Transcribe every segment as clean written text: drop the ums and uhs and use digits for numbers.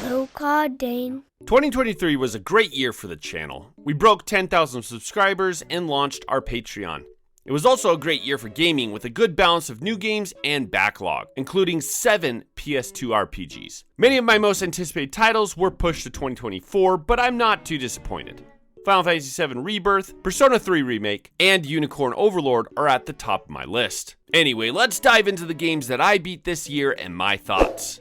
Oh God, Dane. 2023 was a great year for the channel. We broke 10,000 subscribers and launched our Patreon. It was also a great year for gaming with a good balance of new games and backlog, including 7 PS2 RPGs. Many of my most anticipated titles were pushed to 2024, but I'm not too disappointed. Final Fantasy VII Rebirth, Persona 3 Remake, and Unicorn Overlord are at the top of my list. Anyway, let's dive into the games that I beat this year and my thoughts.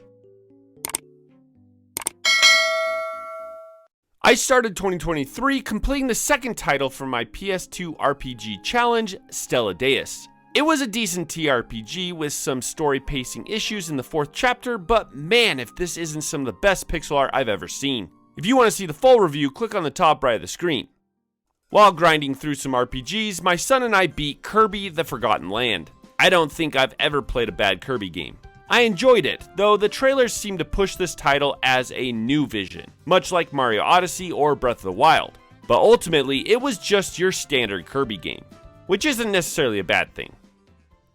I started 2023 completing the second title from my PS2 RPG challenge, Stella Deus. It was a decent TRPG with some story pacing issues in the 4th chapter, but man, if this isn't some of the best pixel art I've ever seen. If you want to see the full review, click on the top right of the screen. While grinding through some RPGs, my son and I beat Kirby: The Forgotten Land. I don't think I've ever played a bad Kirby game. I enjoyed it, though the trailers seem to push this title as a new vision, much like Mario Odyssey or Breath of the Wild. But ultimately, it was just your standard Kirby game, which isn't necessarily a bad thing.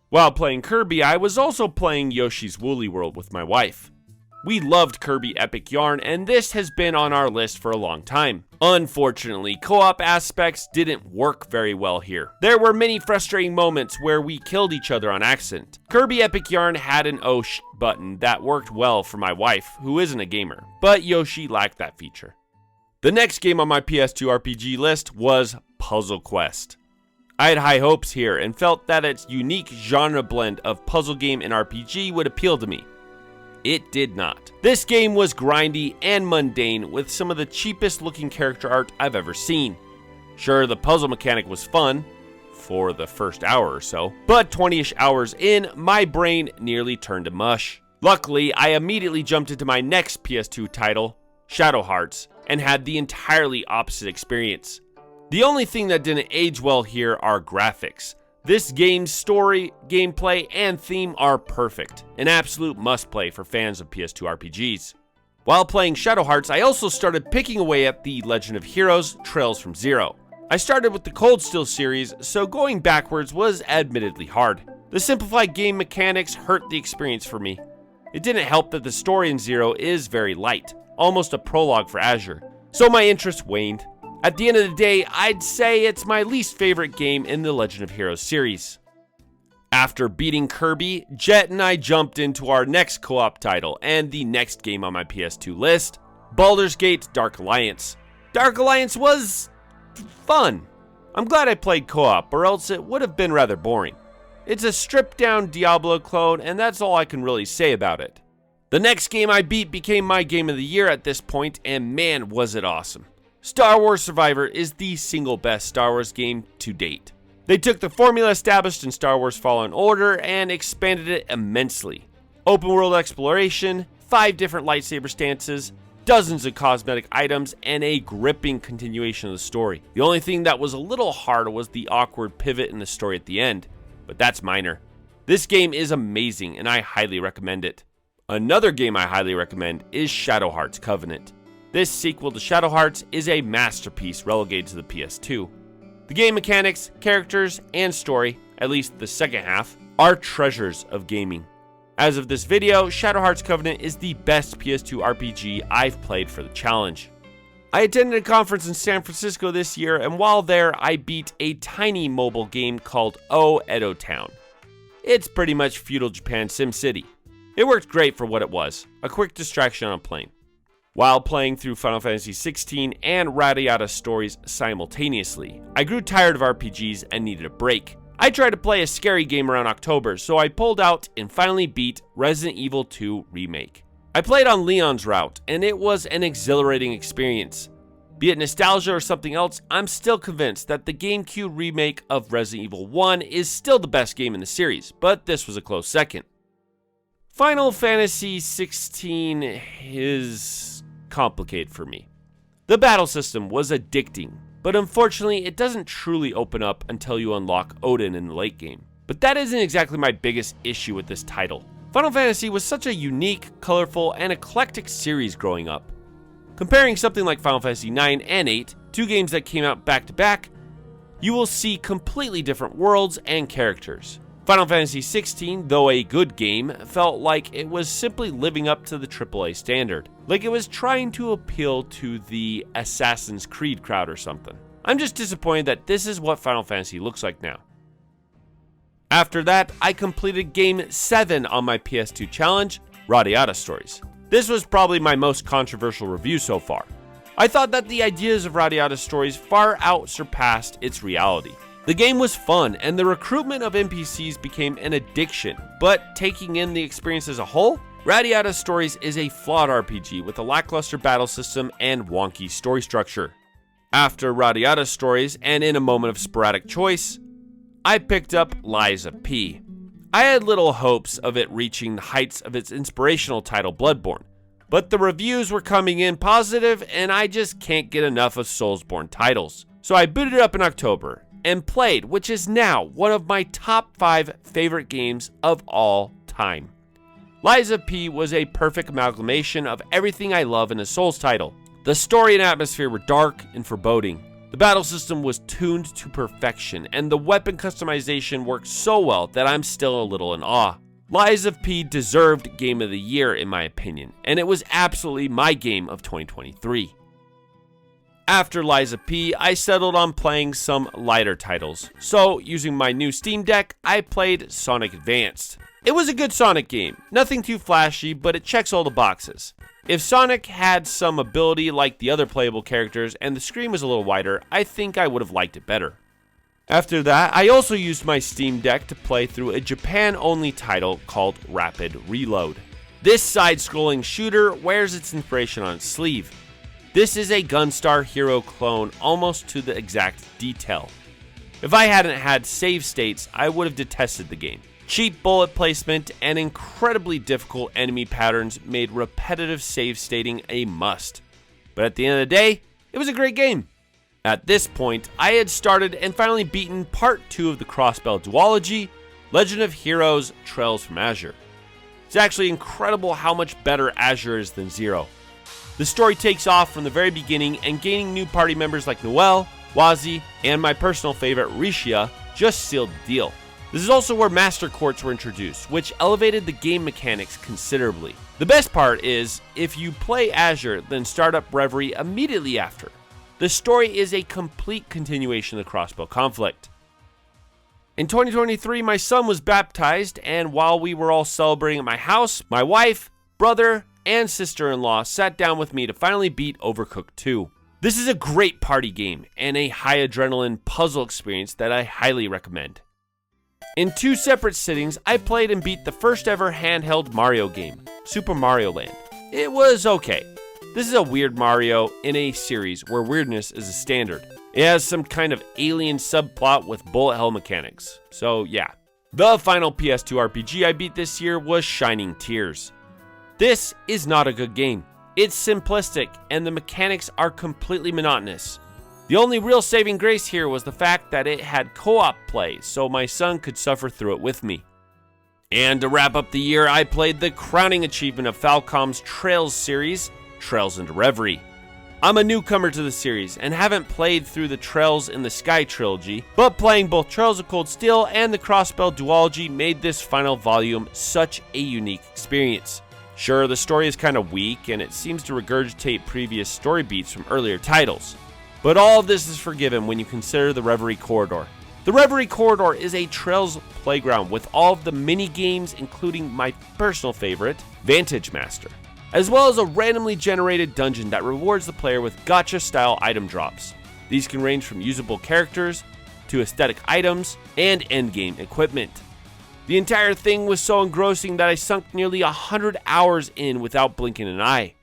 While playing Kirby, I was also playing Yoshi's Woolly World with my wife. We loved Kirby Epic Yarn, and this has been on our list for a long time. Unfortunately, co-op aspects didn't work very well here. There were many frustrating moments where we killed each other on accident. Kirby Epic Yarn had an "oh sh" button that worked well for my wife, who isn't a gamer, but Yoshi lacked that feature. The next game on my PS2 RPG list was Puzzle Quest. I had high hopes here and felt that its unique genre blend of puzzle game and RPG would appeal to me. It did not. This game was grindy and mundane with some of the cheapest looking character art I've ever seen. Sure, the puzzle mechanic was fun, for the first hour or so, but 20-ish hours in, my brain nearly turned to mush. Luckily, I immediately jumped into my next PS2 title, Shadow Hearts, and had the entirely opposite experience. The only thing that didn't age well here are graphics. This game's story, gameplay, and theme are perfect, an absolute must-play for fans of PS2 RPGs. While playing Shadow Hearts, I also started picking away at The Legend of Heroes: Trails from Zero. I started with the Cold Steel series, so going backwards was admittedly hard. The simplified game mechanics hurt the experience for me. It didn't help that the story in Zero is very light, almost a prologue for Azure, so my interest waned. At the end of the day, I'd say it's my least favorite game in the Legend of Heroes series. After beating Kirby, Jet and I jumped into our next co-op title and the next game on my PS2 list, Baldur's Gate: Dark Alliance. Dark Alliance was fun. I'm glad I played co-op, or else it would have been rather boring. It's a stripped-down Diablo clone, and that's all I can really say about it. The next game I beat became my game of the year at this point, and man, was it awesome. Star Wars Survivor is the single best Star Wars game to date. They took the formula established in Star Wars Fallen Order and expanded it immensely. Open world exploration, 5 different lightsaber stances, dozens of cosmetic items, and a gripping continuation of the story. The only thing that was a little hard was the awkward pivot in the story at the end, but that's minor. This game is amazing and I highly recommend it. Another game I highly recommend is Shadow Hearts Covenant. This sequel to Shadow Hearts is a masterpiece relegated to the PS2. The game mechanics, characters, and story, at least the second half, are treasures of gaming. As of this video, Shadow Hearts Covenant is the best PS2 RPG I've played for the challenge. I attended a conference in San Francisco this year, and while there, I beat a tiny mobile game called Oh Edo Town. It's pretty much feudal Japan SimCity. It worked great for what it was, a quick distraction on a plane. While playing through Final Fantasy XVI and Radiata stories simultaneously, I grew tired of RPGs and needed a break. I tried to play a scary game around October, so I pulled out and finally beat Resident Evil 2 Remake. I played on Leon's route, and it was an exhilarating experience. Be it nostalgia or something else, I'm still convinced that the GameCube remake of Resident Evil 1 is still the best game in the series, but this was a close second. Final Fantasy XVI is complicated for me. The battle system was addicting, but unfortunately it doesn't truly open up until you unlock Odin in the late game. But that isn't exactly my biggest issue with this title. Final Fantasy was such a unique, colorful, and eclectic series growing up. Comparing something like Final Fantasy IX and VIII, 2 games that came out back to back, you will see completely different worlds and characters. Final Fantasy XVI, though a good game, felt like it was simply living up to the AAA standard, like it was trying to appeal to the Assassin's Creed crowd or something. I'm just disappointed that this is what Final Fantasy looks like now. After that, I completed Game 7 on my PS2 challenge, Radiata Stories. This was probably my most controversial review so far. I thought that the ideas of Radiata Stories far surpassed its reality. The game was fun, and the recruitment of NPCs became an addiction, but taking in the experience as a whole, Radiata Stories is a flawed RPG with a lackluster battle system and wonky story structure. After Radiata Stories, and in a moment of sporadic choice, I picked up Lies of P. I had little hopes of it reaching the heights of its inspirational title Bloodborne, but the reviews were coming in positive, and I just can't get enough of Soulsborne titles. So I booted it up in October and played, which is now one of my top 5 favorite games of all time. Lies of P was a perfect amalgamation of everything I love in a Souls title. The story and atmosphere were dark and foreboding. The battle system was tuned to perfection, and the weapon customization worked so well that I'm still a little in awe. Lies of P deserved Game of the Year in my opinion, and it was absolutely my game of 2023. After Lies of P, I settled on playing some lighter titles, so using my new Steam Deck, I played Sonic Advanced. It was a good Sonic game, nothing too flashy, but it checks all the boxes. If Sonic had some ability like the other playable characters and the screen was a little wider, I think I would have liked it better. After that, I also used my Steam Deck to play through a Japan-only title called Rapid Reload. This side-scrolling shooter wears its inspiration on its sleeve. This is a Gunstar Hero clone almost to the exact detail. If I hadn't had save states, I would have detested the game. Cheap bullet placement and incredibly difficult enemy patterns made repetitive save stating a must. But at the end of the day, it was a great game. At this point, I had started and finally beaten Part 2 of the Crossbell duology, Legend of Heroes Trails from Azure. It's actually incredible how much better Azure is than Zero. The story takes off from the very beginning, and gaining new party members like Noelle, Wazi, and my personal favorite Rishia just sealed the deal. This is also where Master Quartz were introduced, which elevated the game mechanics considerably. The best part is, if you play Azure, then start up Reverie immediately after. The story is a complete continuation of the Crossbell conflict. In 2023, my son was baptized, and while we were all celebrating at my house, my wife, brother, and sister-in-law sat down with me to finally beat Overcooked 2. This is a great party game, and a high adrenaline puzzle experience that I highly recommend. In 2 separate sittings, I played and beat the first ever handheld Mario game, Super Mario Land. It was okay. This is a weird Mario in a series where weirdness is a standard. It has some kind of alien subplot with bullet hell mechanics, so yeah. The final PS2 RPG I beat this year was Shining Tears. This is not a good game. It's simplistic, and the mechanics are completely monotonous. The only real saving grace here was the fact that it had co-op play, so my son could suffer through it with me. And to wrap up the year, I played the crowning achievement of Falcom's Trails series, Trails into Reverie. I'm a newcomer to the series and haven't played through the Trails in the Sky trilogy, but playing both Trails of Cold Steel and the Crossbell duology made this final volume such a unique experience. Sure, the story is kind of weak and it seems to regurgitate previous story beats from earlier titles, but all of this is forgiven when you consider the Reverie Corridor. The Reverie Corridor is a Trails playground with all of the mini-games, including my personal favorite, Vantage Master, as well as a randomly generated dungeon that rewards the player with gacha-style item drops. These can range from usable characters to aesthetic items and endgame equipment. The entire thing was so engrossing that I sunk nearly 100 hours in without blinking an eye.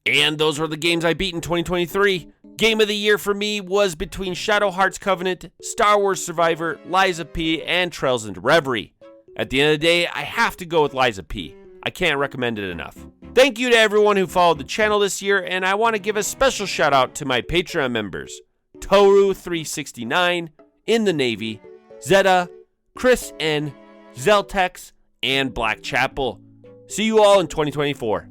And those were the games I beat in 2023. Game of the year for me was between Shadow Hearts Covenant, Star Wars Survivor, Lies of P, and Trails into Reverie. At the end of the day, I have to go with Lies of P. I can't recommend it enough. Thank you to everyone who followed the channel this year, and I want to give a special shout out to my Patreon members, Toru369, In the Navy, Zeta, Chris N, Zeltex, and Black Chapel. See you all in 2024.